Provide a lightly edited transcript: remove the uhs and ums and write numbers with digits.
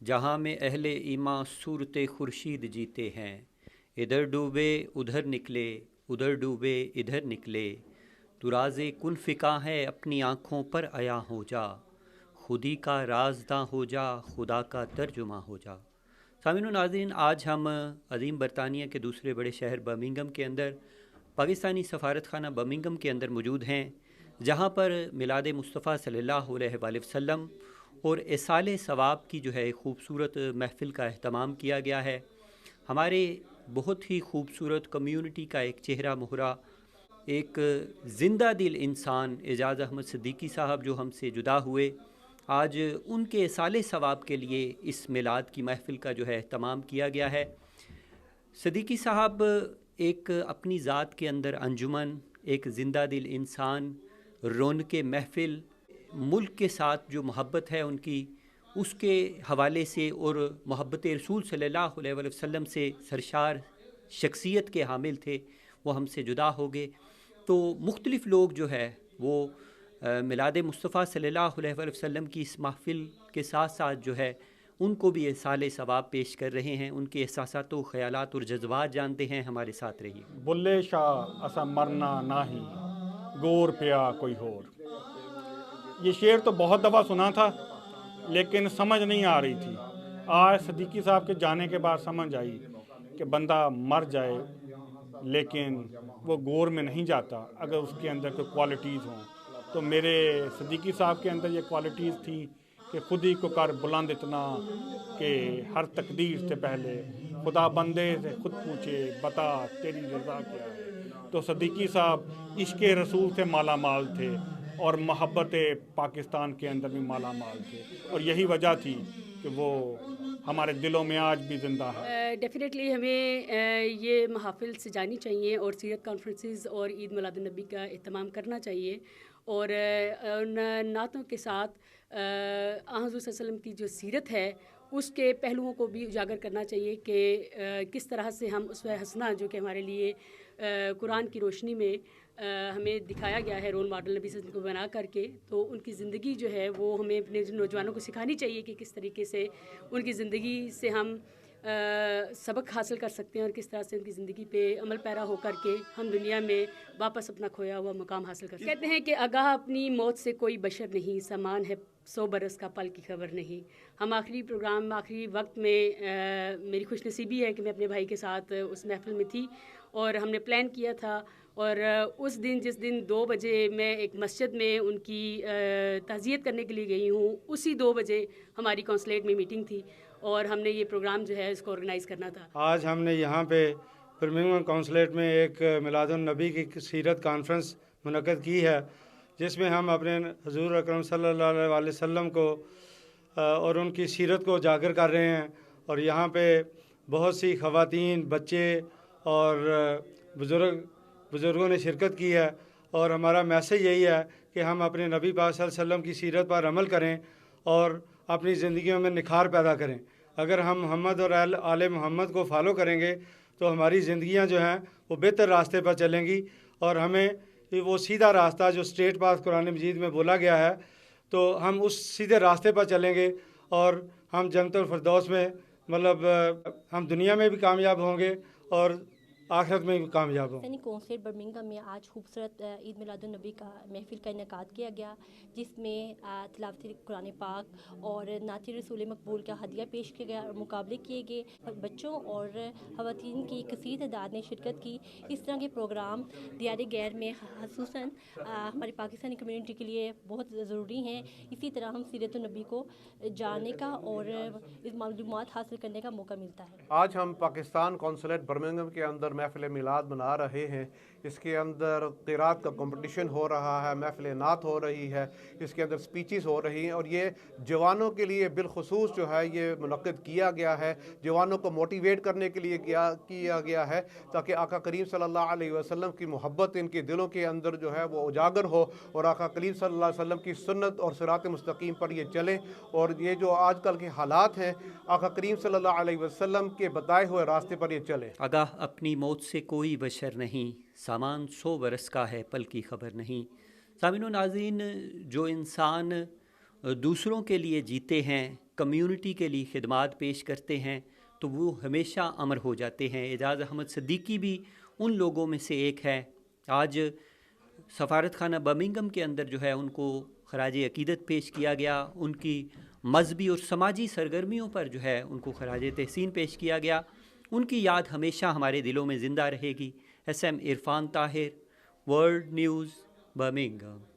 جہاں میں اہل ایماں صورت خورشید جیتے ہیں، ادھر ڈوبے ادھر نکلے، ادھر ڈوبے ادھر نکلے، تو راز کن فکا ہے اپنی آنکھوں پر عیاں ہو جا، خودی کا رازداں ہو جا، خدا کا ترجمہ ہو جا۔ سامعین و ناظرین، آج ہم عظیم برطانیہ کے دوسرے بڑے شہر برمنگھم کے اندر پاکستانی سفارت خانہ برمنگھم کے اندر موجود ہیں، جہاں پر میلاد مصطفیٰ صلی اللہ علیہ وآلہ وسلم اور ایصال ثواب کی جو ہے خوبصورت محفل کا اہتمام کیا گیا ہے۔ ہمارے بہت ہی خوبصورت کمیونٹی کا ایک چہرہ مہرہ، ایک زندہ دل انسان اعجاز احمد صدیقی صاحب جو ہم سے جدا ہوئے، آج ان کے ایصال ثواب کے لیے اس میلاد کی محفل کا جو ہے اہتمام کیا گیا ہے۔ صدیقی صاحب ایک اپنی ذات کے اندر انجمن، ایک زندہ دل انسان، رونق محفل، ملک کے ساتھ جو محبت ہے ان کی، اس کے حوالے سے اور محبت رسول صلی اللہ علیہ وآلہ وسلم سے سرشار شخصیت کے حامل تھے، وہ ہم سے جدا ہو گئے۔ تو مختلف لوگ جو ہے وہ میلاد مصطفیٰ صلی اللہ علیہ وآلہ وسلم کی اس محفل کے ساتھ ساتھ جو ہے ان کو بھی ایصال ثواب پیش کر رہے ہیں، ان کے احساسات و خیالات اور جذبات جانتے ہیں۔ ہمارے ساتھ رہیے۔ بلے شاہ اسا مرنا ناہی، گور پیا کوئی ہور۔ یہ شعر تو بہت دفعہ سنا تھا لیکن سمجھ نہیں آ رہی تھی۔ آج صدیقی صاحب کے جانے کے بعد سمجھ آئی کہ بندہ مر جائے لیکن وہ گور میں نہیں جاتا اگر اس کے اندر کوئی کوالٹیز ہوں۔ تو میرے صدیقی صاحب کے اندر یہ کوالٹیز تھی کہ خود ہی کو کر بلند اتنا کہ ہر تقدیر سے پہلے خدا بندے سے خود پوچھے بتا تیری رضا کیا ہے۔ تو صدیقی صاحب عشق رسول سے مالا مال تھے اور محبت پاکستان کے اندر بھی مالا مال تھے، اور یہی وجہ تھی کہ وہ ہمارے دلوں میں آج بھی زندہ ہے۔ ڈیفینیٹلی ہمیں یہ محافل سجانی چاہیے اور سیرت کانفرنسز اور عید میلاد النبی کا اہتمام کرنا چاہیے، اور ان نعتوں کے ساتھ حضور صلی اللہ علیہ وسلم کی جو سیرت ہے اس کے پہلوؤں کو بھی اجاگر کرنا چاہیے کہ کس طرح سے ہم اسوہ حسنہ جو کہ ہمارے لیے قرآن کی روشنی میں ہمیں دکھایا گیا ہے رول ماڈل نبی صلی اللہ علیہ وسلم کو بنا کر کے، تو ان کی زندگی جو ہے وہ ہمیں اپنے نوجوانوں کو سکھانی چاہیے کہ کس طریقے سے ان کی زندگی سے ہم سبق حاصل کر سکتے ہیں اور کس طرح سے ان کی زندگی پہ عمل پیرا ہو کر کے ہم دنیا میں واپس اپنا کھویا ہوا مقام حاصل کر سکتے ہیں۔ کہتے ہیں کہ آگاہ اپنی موت سے کوئی بشر نہیں، سامان ہے 100 برس کا پل کی خبر نہیں۔ ہم آخری پروگرام آخری وقت میں میری خوش نصیبی ہے کہ میں اپنے بھائی کے ساتھ اس محفل میں تھی، اور ہم نے پلان کیا تھا، اور اس دن جس دن 2 بجے میں ایک مسجد میں ان کی تعزیت کرنے کے لیے گئی ہوں، اسی 2 بجے ہماری کونسلیٹ میں میٹنگ تھی اور ہم نے یہ پروگرام جو ہے اس کو آرگنائز کرنا تھا۔ آج ہم نے یہاں پہ برمنگھم کونسلیٹ میں ایک میلاد النبی کی سیرت کانفرنس منعقد کی ہے، جس میں ہم اپنے حضور اکرم صلی اللہ علیہ وسلم کو اور ان کی سیرت کو اجاگر کر رہے ہیں، اور یہاں پہ بہت سی خواتین، بچے اور بزرگوں نے شرکت کی ہے، اور ہمارا میسیج یہی ہے کہ ہم اپنے نبی پاک صلی اللہ علیہ وسلم کی سیرت پر عمل کریں اور اپنی زندگیوں میں نکھار پیدا کریں۔ اگر ہم محمد اور آل محمد کو فالو کریں گے تو ہماری زندگیاں جو ہیں وہ بہتر راستے پر چلیں گی، اور ہمیں وہ سیدھا راستہ جو اسٹریٹ پاس قرآن مجید میں بولا گیا ہے، تو ہم اس سیدھے راستے پر چلیں گے اور ہم جنت الفردوس میں ہم دنیا میں بھی کامیاب ہوں گے اور آخرت میں بھی کامیاب ہوں۔ کونسلیٹ برمنگھم میں آج خوبصورت عید میلاد النبی کا محفل کا انعقاد کیا گیا، جس میں تلاوت قرآن پاک اور نعت رسول مقبول کا ہدیہ پیش کیا گیا اور مقابلے کیے گئے۔ بچوں اور خواتین کی کثیر تعداد نے شرکت کی۔ اس طرح کے پروگرام دیار غیر میں خصوصاً ہماری پاکستانی کمیونٹی کے لیے بہت ضروری ہیں۔ اسی طرح ہم سیرت النبی کو جاننے کا اور اس معلومات حاصل کرنے کا موقع ملتا ہے۔ آج ہم پاکستان کونسلیٹ برمنگھم کے اندر محفل میلاد منا رہے ہیں۔ اس کے اندر قرات کا کمپٹیشن ہو رہا ہے، محفل نعت ہو رہی ہے، اس کے اندر سپیچز ہو رہی ہیں، اور یہ جوانوں کے لیے بالخصوص جو ہے یہ منعقد کیا گیا ہے۔ جوانوں کو موٹیویٹ کرنے کے لیے کیا گیا ہے تاکہ آقا کریم صلی اللہ علیہ وسلم کی محبت ان کے دلوں کے اندر جو ہے وہ اجاگر ہو، اور آقا کریم صلی اللہ علیہ وسلم کی سنت اور صراط مستقیم پر یہ چلیں، اور یہ جو آج کل کے حالات ہیں آقا کریم صلی اللہ علیہ وسلم کے بتائے ہوئے راستے پر یہ چلیں۔ آگاہ اپنی موت سے کوئی بشر نہیں، سامان 100 برس کا ہے پل کی خبر نہیں۔ سامعین و ناظرین، جو انسان دوسروں کے لیے جیتے ہیں، کمیونٹی کے لیے خدمات پیش کرتے ہیں تو وہ ہمیشہ امر ہو جاتے ہیں۔ اعجاز احمد صدیقی بھی ان لوگوں میں سے ایک ہے۔ آج سفارت خانہ برمنگھم کے اندر جو ہے ان کو خراج عقیدت پیش کیا گیا، ان کی مذہبی اور سماجی سرگرمیوں پر جو ہے ان کو خراج تحسین پیش کیا گیا۔ ان کی یاد ہمیشہ ہمارے دلوں میں زندہ رہے گی۔ S M Irfan Tahir, world news, Birmingham.